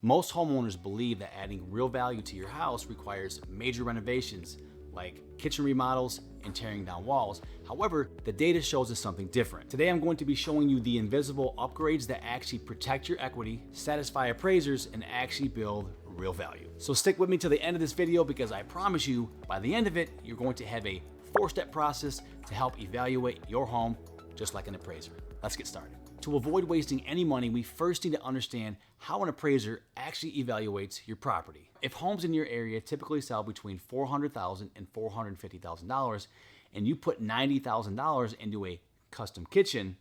Most homeowners believe that adding real value to your house requires major renovations like kitchen remodels and tearing down walls. However, the data shows us something different. Today I'm going to be showing you the invisible upgrades that actually protect your equity, satisfy appraisers, and actually build real value. So stick with me to the end of this video because I promise you, by the end of it, you're going to have a 4-step process to help evaluate your home just like an appraiser. Let's get started. To avoid wasting any money, we first need to understand how an appraiser actually evaluates your property. If homes in your area typically sell between $400,000 and $450,000, and you put $90,000 into a custom kitchen,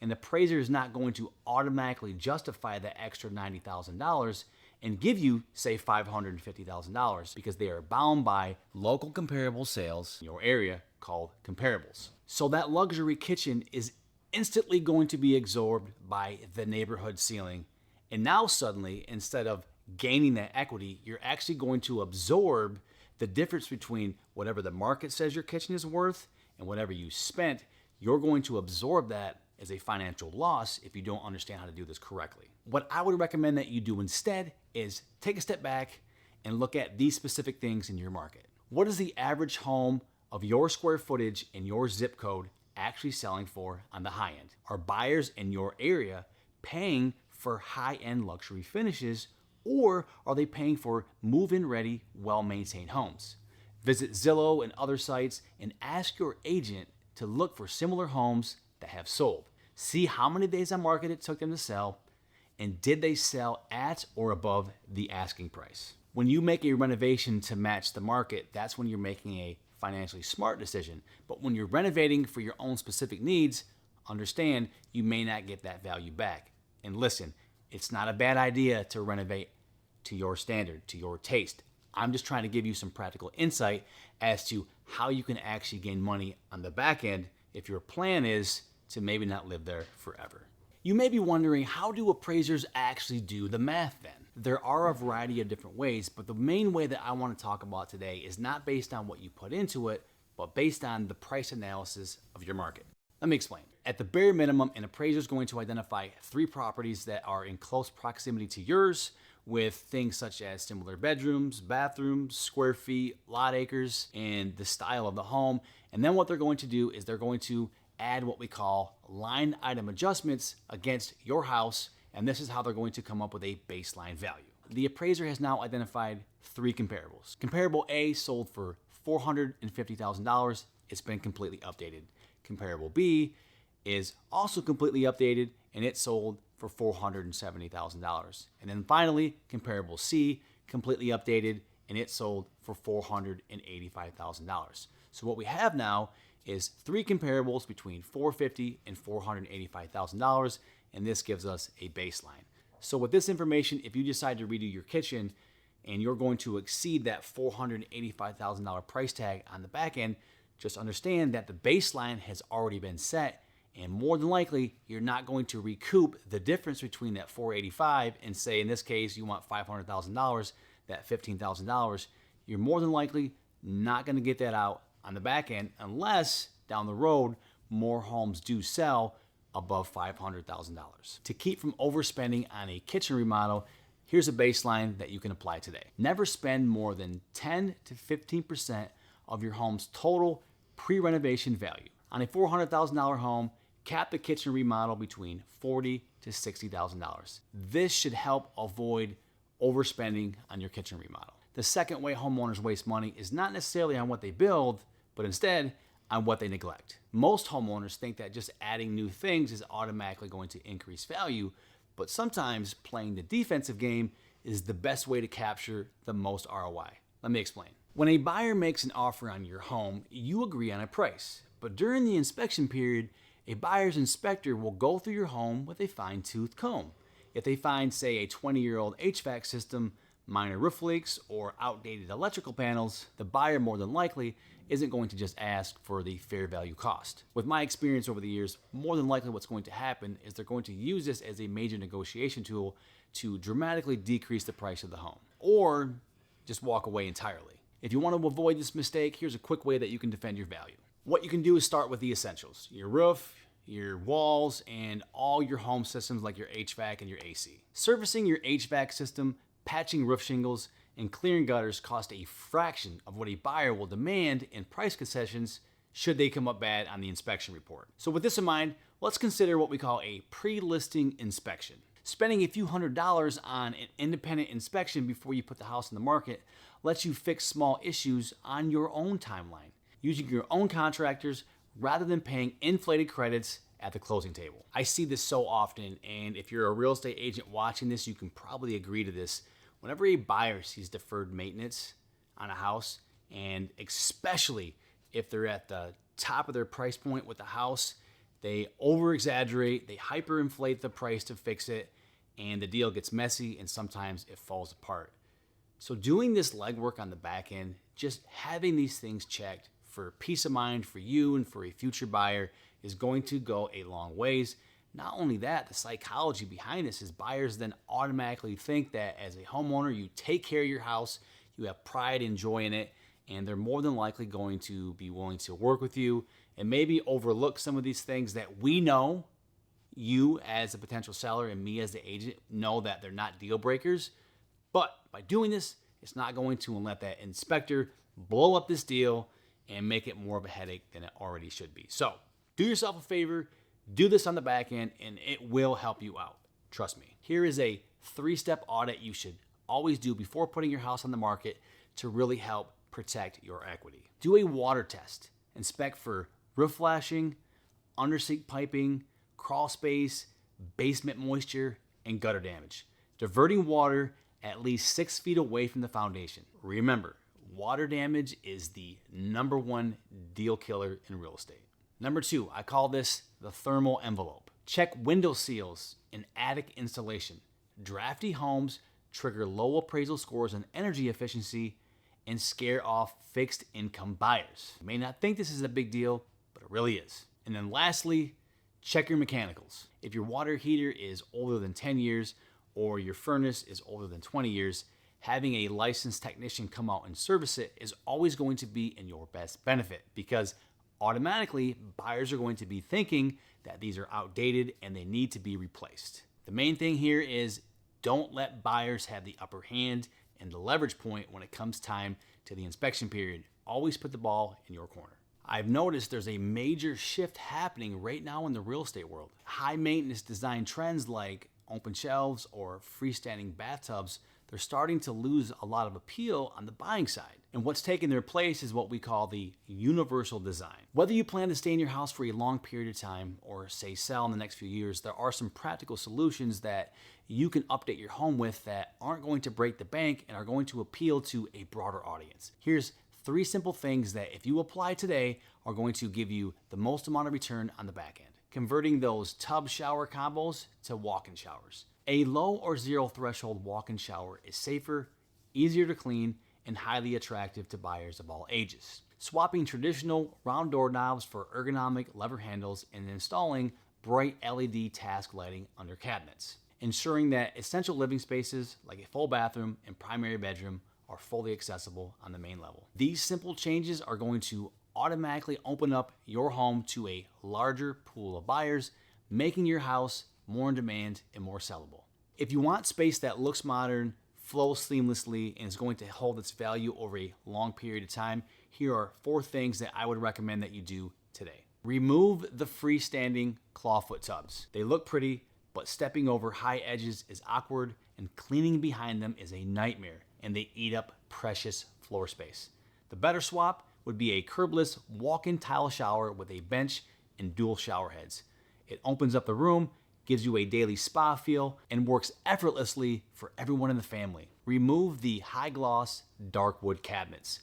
an appraiser is not going to automatically justify that extra $90,000 and give you, say, $550,000 because they are bound by local comparable sales in your area called comparables. So that luxury kitchen is instantly going to be absorbed by the neighborhood ceiling. And now suddenly, instead of gaining that equity, you're actually going to absorb the difference between whatever the market says your kitchen is worth and whatever you spent. You're going to absorb that as a financial loss if you don't understand how to do this correctly. What I would recommend that you do instead is take a step back and look at these specific things in your market. What is the average home of your square footage in your zip code actually selling for on the high end? Are buyers in your area paying for high-end luxury finishes, or are they paying for move-in ready, well-maintained homes? Visit Zillow and other sites and ask your agent to look for similar homes that have sold. See how many days on market it took them to sell, and did they sell at or above the asking price? When you make a renovation to match the market, that's when you're making a financially smart decision. But when you're renovating for your own specific needs, understand you may not get that value back. And listen, it's not a bad idea to renovate to your standard, to your taste. I'm just trying to give you some practical insight as to how you can actually gain money on the back end if your plan is to maybe not live there forever. You may be wondering, how do appraisers actually do the math then? There are a variety of different ways, but the main way that I want to talk about today is not based on what you put into it, but based on the price analysis of your market. Let me explain. At the bare minimum, an appraiser is going to identify 3 properties that are in close proximity to yours with things such as similar bedrooms, bathrooms, square feet, lot acres, and the style of the home. And then what they're going to do is they're going to add what we call line item adjustments against your house, and this is how they're going to come up with a baseline value. The appraiser has now identified 3 comparables. Comparable A sold for $450,000. It's been completely updated. Comparable B is also completely updated, and it sold for $470,000. And then finally, comparable C, completely updated, and it sold for $485,000. So what we have now is 3 comparables between $450,000 and $485,000, and this gives us a baseline. So with this information, if you decide to redo your kitchen and you're going to exceed that $485,000 price tag on the back end, just understand that the baseline has already been set, and more than likely, you're not going to recoup the difference between that $485,000 and, say in this case, you want $500,000, that $15,000. You're more than likely not going to get that out on the back end unless down the road more homes do sell above $500,000. To keep from overspending on a kitchen remodel, here's a baseline that you can apply today. Never spend more than 10 to 15% of your home's total pre-renovation value. On a $400,000 home, cap the kitchen remodel between $40,000 to $60,000. This should help avoid overspending on your kitchen remodel. The second way homeowners waste money is not necessarily on what they build, but instead on what they neglect. Most homeowners think that just adding new things is automatically going to increase value, but sometimes playing the defensive game is the best way to capture the most ROI. Let me explain. When a buyer makes an offer on your home, you agree on a price, but during the inspection period, a buyer's inspector will go through your home with a fine-tooth comb. If they find, say, a 20-year-old HVAC system, minor roof leaks, or outdated electrical panels, the buyer more than likely isn't going to just ask for the fair value cost. With my experience over the years, more than likely what's going to happen is they're going to use this as a major negotiation tool to dramatically decrease the price of the home, or just walk away entirely. If you want to avoid this mistake, here's a quick way that you can defend your value. What you can do is start with the essentials: your roof, your walls, and all your home systems like your HVAC and your AC. Servicing your HVAC system, patching roof shingles, and clearing gutters cost a fraction of what a buyer will demand in price concessions should they come up bad on the inspection report. So with this in mind, let's consider what we call a pre-listing inspection. Spending a few $100s on an independent inspection before you put the house in the market lets you fix small issues on your own timeline, using your own contractors rather than paying inflated credits at the closing table. I see this so often, and if you're a real estate agent watching this, you can probably agree to this. Whenever a buyer sees deferred maintenance on a house, and especially if they're at the top of their price point with the house, they over-exaggerate, they hyperinflate the price to fix it, and the deal gets messy and sometimes it falls apart. So doing this legwork on the back end, just having these things checked for peace of mind for you and for a future buyer is going to go a long ways. Not only that, the psychology behind this is buyers then automatically think that as a homeowner, you take care of your house, you have pride and joy in it, and they're more than likely going to be willing to work with you and maybe overlook some of these things that we know, you as a potential seller and me as the agent know that they're not deal breakers. But by doing this, it's not going to let that inspector blow up this deal and make it more of a headache than it already should be. So do yourself a favor, do this on the back end, and it will help you out. Trust me. Here is a 3-step audit you should always do before putting your house on the market to really help protect your equity. Do a water test. Inspect for roof flashing, undersink piping, crawl space, basement moisture, and gutter damage. Diverting water at least 6 feet away from the foundation. Remember, water damage is the #1 deal killer in real estate. Number 2, I call this the thermal envelope. Check window seals and attic insulation. Drafty homes trigger low appraisal scores on energy efficiency and scare off fixed income buyers. You may not think this is a big deal, but it really is. And then lastly, check your mechanicals. If your water heater is older than 10 years or your furnace is older than 20 years, having a licensed technician come out and service it is always going to be in your best benefit, because automatically buyers are going to be thinking that these are outdated and they need to be replaced. The main thing here is don't let buyers have the upper hand and the leverage point when it comes time to the inspection period. Always put the ball in your corner. I've noticed there's a major shift happening right now in the real estate world. High maintenance design trends like open shelves or freestanding bathtubs, they're starting to lose a lot of appeal on the buying side. And what's taking their place is what we call the universal design. Whether you plan to stay in your house for a long period of time or say sell in the next few years, there are some practical solutions that you can update your home with that aren't going to break the bank and are going to appeal to a broader audience. Here's 3 simple things that if you apply today are going to give you the most amount of return on the back end. Converting those tub shower combos to walk-in showers. A low or 0 threshold walk-in shower is safer, easier to clean, and highly attractive to buyers of all ages. Swapping traditional round doorknobs for ergonomic lever handles and installing bright LED task lighting under cabinets. Ensuring that essential living spaces like a full bathroom and primary bedroom are fully accessible on the main level. These simple changes are going to automatically open up your home to a larger pool of buyers, making your house more in demand and more sellable. If you want space that looks modern, flows seamlessly, and is going to hold its value over a long period of time, here are 4 things that I would recommend that you do today. Remove the freestanding clawfoot tubs. They look pretty, but stepping over high edges is awkward, and cleaning behind them is a nightmare, and they eat up precious floor space. The better swap would be a curbless walk-in tile shower with a bench and dual shower heads. It opens up the room, gives you a daily spa feel, and works effortlessly for everyone in the family. Remove the high-gloss dark wood cabinets.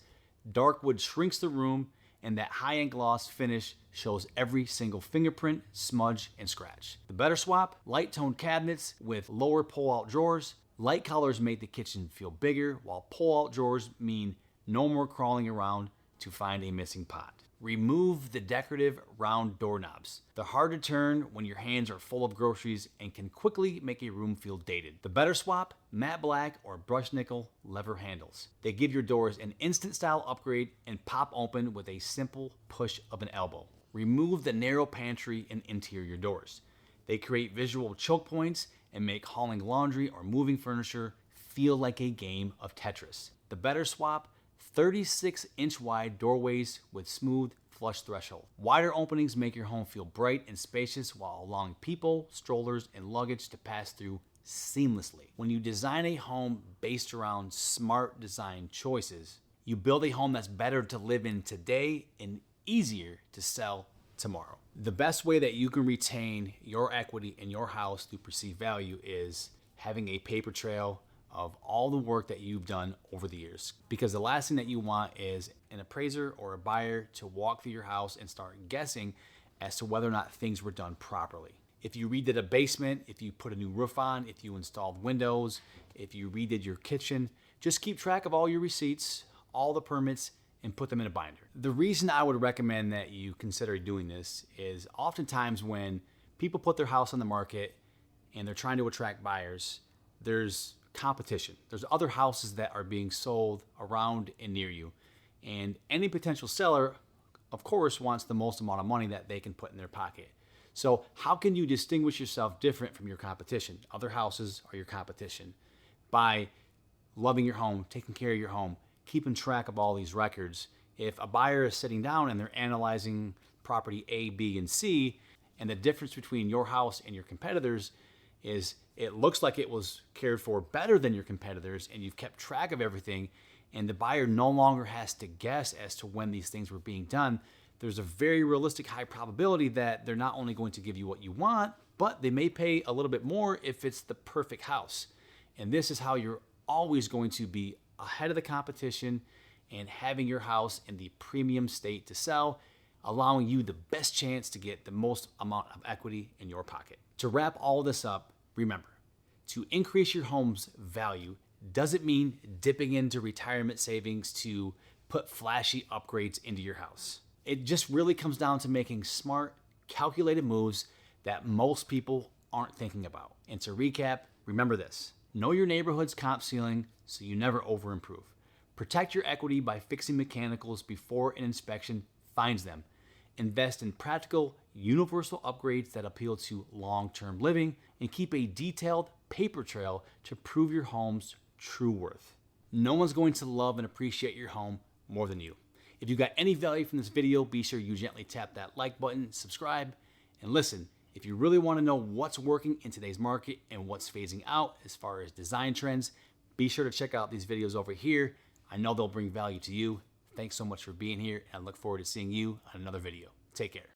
Dark wood shrinks the room, and that high-end gloss finish shows every single fingerprint, smudge, and scratch. The better swap, light-toned cabinets with lower pull-out drawers. Light colors make the kitchen feel bigger, while pull-out drawers mean no more crawling around to find a missing pot. Remove the decorative round doorknobs. They're hard to turn when your hands are full of groceries and can quickly make a room feel dated. The better swap, matte black or brushed nickel lever handles. They give your doors an instant style upgrade and pop open with a simple push of an elbow. remove the narrow pantry and interior doors. They create visual choke points and make hauling laundry or moving furniture feel like a game of Tetris. The Better Swap, 36-inch wide doorways with smooth, flush threshold. Wider openings make your home feel bright and spacious while allowing people, strollers, and luggage to pass through seamlessly. When you design a home based around smart design choices, you build a home that's better to live in today and easier to sell tomorrow. The best way that you can retain your equity in your house through perceived value is having a paper trail of all the work that you've done over the years. Because the last thing that you want is an appraiser or a buyer to walk through your house and start guessing as to whether or not things were done properly. If you redid a basement, if you put a new roof on, if you installed windows, if you redid your kitchen, just keep track of all your receipts, all the permits, and put them in a binder. The reason I would recommend that you consider doing this is oftentimes when people put their house on the market and they're trying to attract buyers, there's competition. There's other houses that are being sold around and near you. And any potential seller, of course, wants the most amount of money that they can put in their pocket. So how can you distinguish yourself different from your competition? Other houses are your competition. By loving your home, taking care of your home, keeping track of all these records. If a buyer is sitting down and they're analyzing property A, B, and C, and the difference between your house and your competitors is it looks like it was cared for better than your competitors and you've kept track of everything, and the buyer no longer has to guess as to when these things were being done, there's a very realistic high probability that they're not only going to give you what you want, but they may pay a little bit more if it's the perfect house. And this is how you're always going to be ahead of the competition and having your house in the premium state to sell, allowing you the best chance to get the most amount of equity in your pocket. To wrap all this up, remember, to increase your home's value doesn't mean dipping into retirement savings to put flashy upgrades into your house. It just really comes down to making smart, calculated moves that most people aren't thinking about. And to recap, remember this: know your neighborhood's comp ceiling so you never over-improve. Protect your equity by fixing mechanicals before an inspection finds them. Invest in practical, universal upgrades that appeal to long-term living, and keep a detailed paper trail to prove your home's true worth. No one's going to love and appreciate your home more than you. If you got any value from this video, be sure you gently tap that like button, subscribe, and listen. If you really want to know what's working in today's market and what's phasing out as far as design trends, be sure to check out these videos over here. I know they'll bring value to you. Thanks so much for being here, and I look forward to seeing you on another video. Take care.